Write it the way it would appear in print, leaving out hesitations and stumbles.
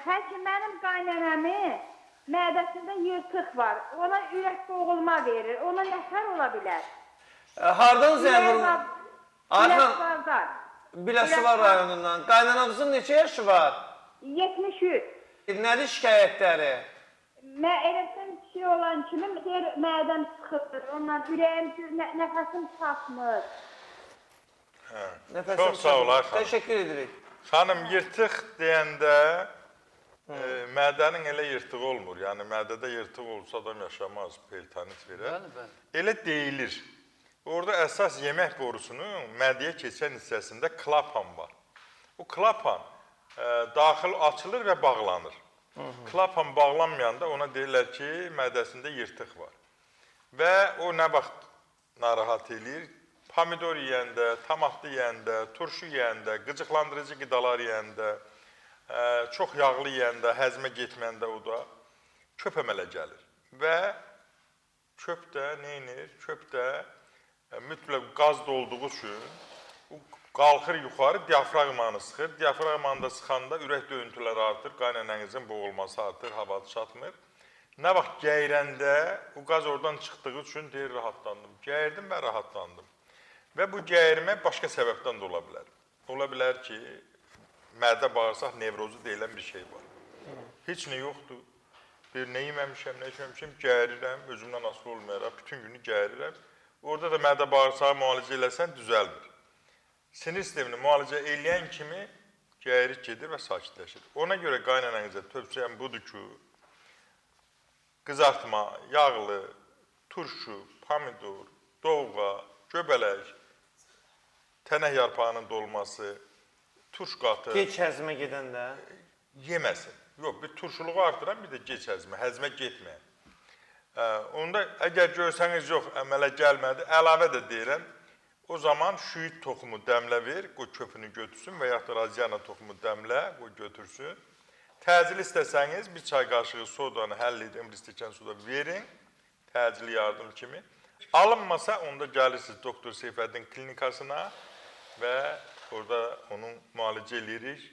həkim mənim qaynanəmin mədəsində yırtıq var. Ona ürək boğulma verir. Ona nətər ola bilər? Hardan zəng vurulur? Biləsuvardan. Biləsuvar rayonundan. Qaynanamızın neçə yaşı var? 73. Nədir şikayətləri? Eləsən kişi olan kimi deyir, mədəm sıxılır. Ondan ürəyim, nəfəsim çatmır. Çox sağ olar xanım. Təşəkkür edirik. Xanım, yırtıq deyəndə mədənin elə yırtığı olmur. Yəni, mədədə yırtıq olsa adam yaşamaz, peritonit verər. Elə deyilir. Orada əsas yemək borusunun mədəyə keçən hissəsində klapan var. O klapan daxil açılır və bağlanır. Klapan bağlanmayanda ona deyirlər ki, mədəsində yırtıq var. Və o nə vaxt narahat edir? Pomidor yeyəndə, tomatlı yeyəndə, turşu yeyəndə, qıcıqlandırıcı qidalar yeyəndə, çox yağlı yeyəndə, həzmə getməyəndə o da köp əmələ gəlir. Və köp də neynir? Köp də mütləq qaz dolduğu üçün qalxır yuxarı, diafraqmanı sıxır. Diafraqmanı da sıxanda ürək döyüntüləri artır, qaynanənizin boğulması artır, hava çatmır. Nə vaxt gəyirəndə, o qaz oradan çıxdığı üçün deyir, rahatlandım. Gəyirdim və rahatlandım. Və bu gəyirmə başqa səbəbdən də ola bilər. Ola bilər ki, mədə bağırsaq nevrozu deyilən bir şey var. Heç nə yoxdur. Bir nə yeməmişəm, nə içməmişəm, gəyirirəm, özümdən asılı olmayaraq, bütün günü gəyirirəm. Orada da mədə bağırsağı müalicə eləsən, düzəlmir. Sinir sistemini müalicə eləyən kimi gəyirik gedir və sakitləşir. Ona görə qaynanənizə tövsiyəm budur ki, qızartma, yağlı, turşu, pomidor, dovğa, göbələk, tənək yarpağının dolması, turş qatı Geç həzmə gedəndə yeməsin. Yox, bir turşuluğu artıran, bir də geç həzmə, həzmə getməyin. Onda əgər görsəniz yox, əmələ gəlmədi, əlavə də deyirəm, o zaman şüyüd toxumu dəmlə ver, qoy köpünü götürsün və yaxud da raziyana toxumu dəmlə, qoy götürsün. Təcil istəsəniz, bir çay qaşığı sodanı həll edin, bir stəkan soda verin, təcili yardım kimi. Alınmasa, onda gəlirsiniz Doktor Seyfəddin klinikasına və orada onun müalicə edirik.